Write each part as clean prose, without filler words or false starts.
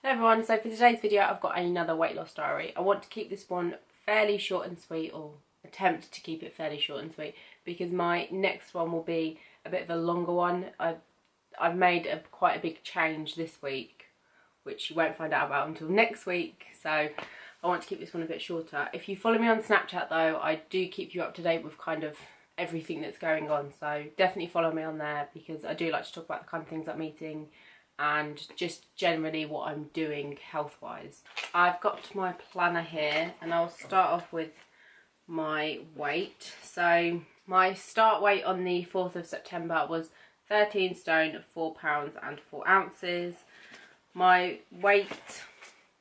Hello everyone, so for today's video I've got another weight loss diary. I want to keep this one fairly short and sweet, or attempt to keep it fairly short and sweet, because my next one will be a bit of a longer one. I've made quite a big change this week, which you won't find out about until next week, so I want to keep this one a bit shorter. If you follow me on Snapchat though, I do keep you up to date with kind of everything that's going on, so definitely follow me on there because I do like to talk about the kind of things I'm eating and just generally what I'm doing health-wise. I've got my planner here and I'll start off with my weight. So my start weight on the 4th of September was 13 stone, 4 pounds and 4 ounces. My weight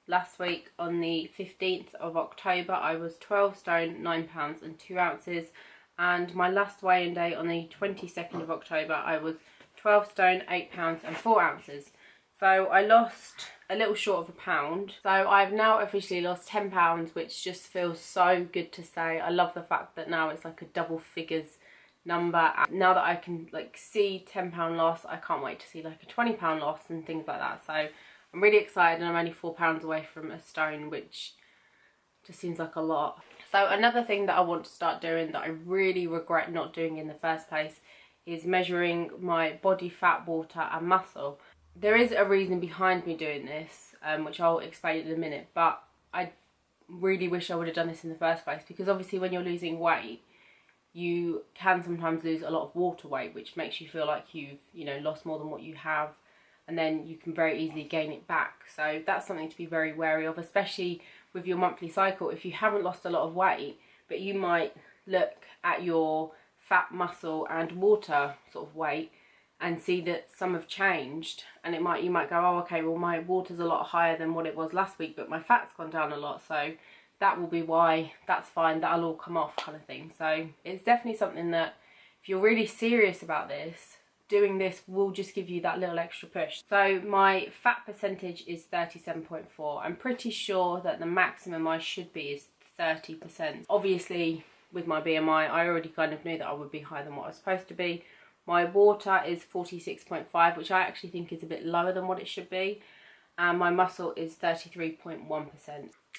last week on the 15th of October, I was 12 stone, 9 pounds and 2 ounces. And my last weigh-in day on the 22nd of October, I was 12 stone, 8 pounds and 4 ounces. So I lost a little short of a pound. So I've now officially lost 10 pounds, which just feels so good to say. I love the fact that now it's like a double figures number. And now that I can like see £10 loss, I can't wait to see like a £20 loss and things like that. So I'm really excited, and I'm only 4 pounds away from a stone, which just seems like a lot. So another thing that I want to start doing that I really regret not doing in the first place is measuring my body fat, water and muscle. There is a reason behind me doing this, which I'll explain in a minute, but I really wish I would have done this in the first place, because obviously when you're losing weight, you can sometimes lose a lot of water weight, which makes you feel like you've, lost more than what you have, and then you can very easily gain it back. So that's something to be very wary of, especially with your monthly cycle. If you haven't lost a lot of weight, but you might look at your fat, muscle and water sort of weight and see that some have changed, and you might go, oh okay, well my water's a lot higher than what it was last week, but my fat's gone down a lot, so that will be why. That's fine, that'll all come off, kind of thing. So it's definitely something that if you're really serious about this, doing this will just give you that little extra push. So my fat percentage is 37.4. I'm pretty sure that the maximum I should be is 30%. Obviously with my BMI, I already kind of knew that I would be higher than what I was supposed to be. My water is 46.5, which I actually think is a bit lower than what it should be. And my muscle is 33.1%.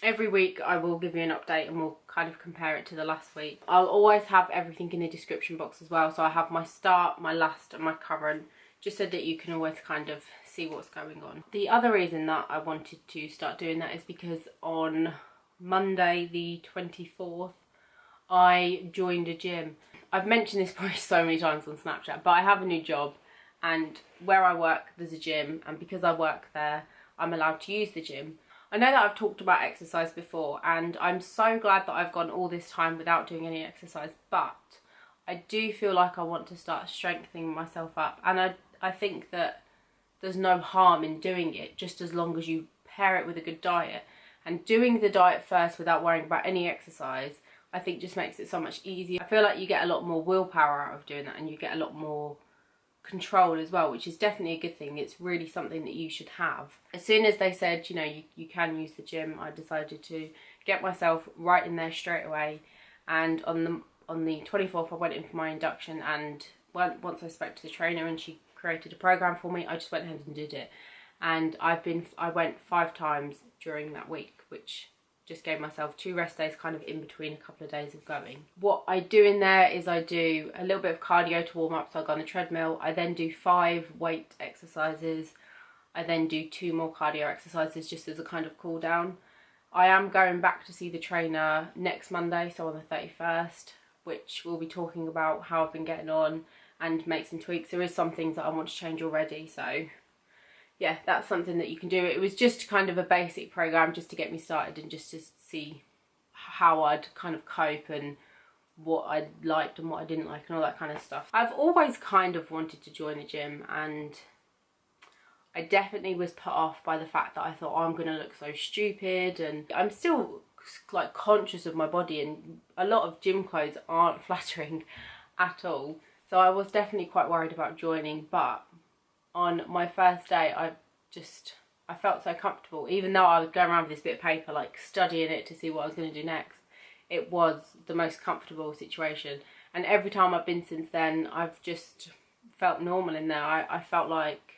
Every week I will give you an update and we'll kind of compare it to the last week. I'll always have everything in the description box as well. So I have my start, my last and my current, just so that you can always kind of see what's going on. The other reason that I wanted to start doing that is because on Monday the 24th, I joined a gym. I've mentioned this probably so many times on Snapchat, but I have a new job, and where I work there's a gym, and because I work there I'm allowed to use the gym. I know that I've talked about exercise before, and I'm so glad that I've gone all this time without doing any exercise, but I do feel like I want to start strengthening myself up, and I think that there's no harm in doing it, just as long as you pair it with a good diet. And doing the diet first without worrying about any exercise, I think just makes it so much easier. I feel like you get a lot more willpower out of doing that, and you get a lot more control as well, which is definitely a good thing. It's really something that you should have. As soon as they said, you can use the gym, I decided to get myself right in there straight away. And on the 24th I went in for my induction, and once I spoke to the trainer and she created a program for me, I just went ahead and did it. And I went 5 times during that week, which just gave myself 2 rest days kind of in between a couple of days of going. What I do in there is I do a little bit of cardio to warm up, so I go on the treadmill. I then do 5 weight exercises. I then do 2 more cardio exercises just as a kind of cool down. I am going back to see the trainer next Monday, so on the 31st, which we'll be talking about how I've been getting on and make some tweaks. There is some things that I want to change already, so yeah, that's something that you can do. It was just kind of a basic program just to get me started and just to see how I'd kind of cope and what I liked and what I didn't like and all that kind of stuff. I've always kind of wanted to join the gym, and I definitely was put off by the fact that I thought, oh, I'm going to look so stupid, and I'm still like conscious of my body, and a lot of gym clothes aren't flattering at all. So I was definitely quite worried about joining, but on my first day, I felt so comfortable. Even though I was going around with this bit of paper, like studying it to see what I was going to do next, it was the most comfortable situation. And every time I've been since then, I've just felt normal in there. I felt like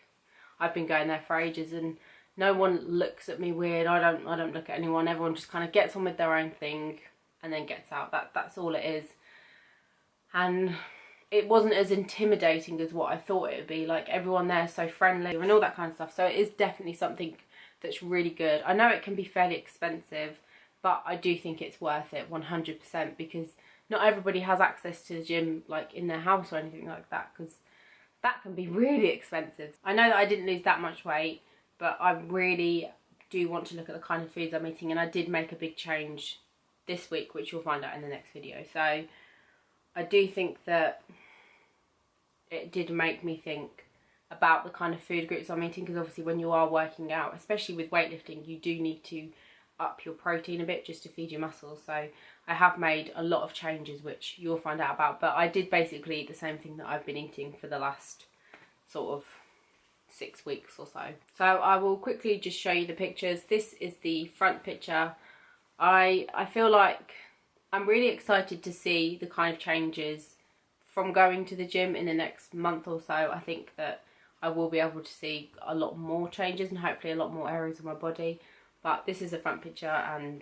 I've been going there for ages, and No one looks at me weird. I don't look at anyone. Everyone just kind of gets on with their own thing and then gets out. That's all it is. And it wasn't as intimidating as what I thought it would be. Like, everyone there is so friendly and all that kind of stuff. So it is definitely something that's really good. I know it can be fairly expensive, but I do think it's worth it 100%, because not everybody has access to the gym like in their house or anything like that, because that can be really expensive. I know that I didn't lose that much weight, but I really do want to look at the kind of foods I'm eating, and I did make a big change this week, which you'll find out in the next video. So I do think that it did make me think about the kind of food groups I'm eating, because obviously when you are working out, especially with weightlifting, you do need to up your protein a bit just to feed your muscles. So I have made a lot of changes, which you'll find out about, but I did basically eat the same thing that I've been eating for the last sort of 6 weeks or so. So I will quickly just show you the pictures. This is the front picture. I feel like I'm really excited to see the kind of changes from going to the gym in the next month or so. I think that I will be able to see a lot more changes and hopefully a lot more areas of my body. But this is the front picture, and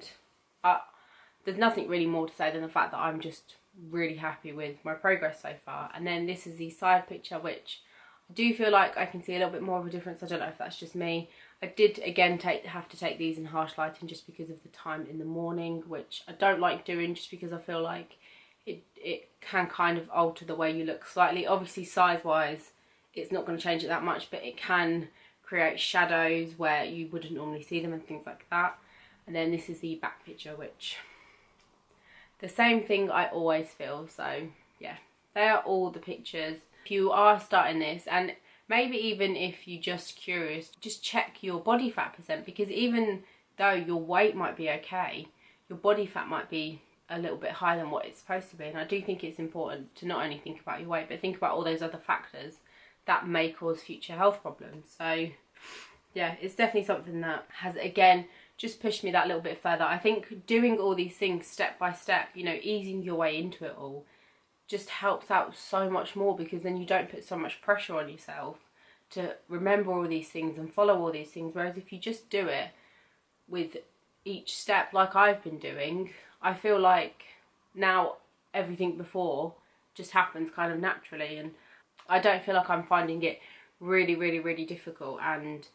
there's nothing really more to say than the fact that I'm just really happy with my progress so far. And then this is the side picture, which I do feel like I can see a little bit more of a difference. I don't know if that's just me. I did again have to take these in harsh lighting just because of the time in the morning, which I don't like doing, just because I feel like it can kind of alter the way you look slightly. Obviously size wise it's not going to change it that much, but it can create shadows where you wouldn't normally see them and things like that. And then this is the back picture, which the same thing I always feel. So yeah, they are all the pictures. If you are starting this, and maybe even if you're just curious, just check your body fat percent, because even though your weight might be okay, your body fat might be a little bit higher than what it's supposed to be. And I do think it's important to not only think about your weight, but think about all those other factors that may cause future health problems. So yeah, it's definitely something that has, again, just pushed me that little bit further. I think doing all these things step by step, you know, easing your way into it all, just helps out so much more, because then you don't put so much pressure on yourself to remember all these things and follow all these things. Whereas if you just do it with each step like I've been doing, I feel like now everything before just happens kind of naturally, and I don't feel like I'm finding it really difficult. And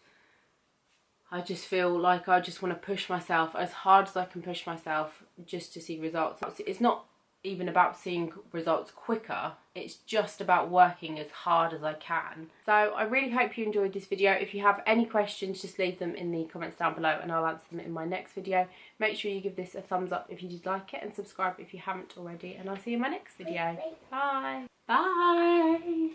I just feel like I just want to push myself as hard as I can push myself just to see results. It's not even about seeing results quicker, it's just about working as hard as I can. So I really hope you enjoyed this video. If you have any questions, just leave them in the comments down below and I'll answer them in my next video. Make sure you give this a thumbs up if you did like it, and subscribe if you haven't already, and I'll see you in my next video. Bye. Bye.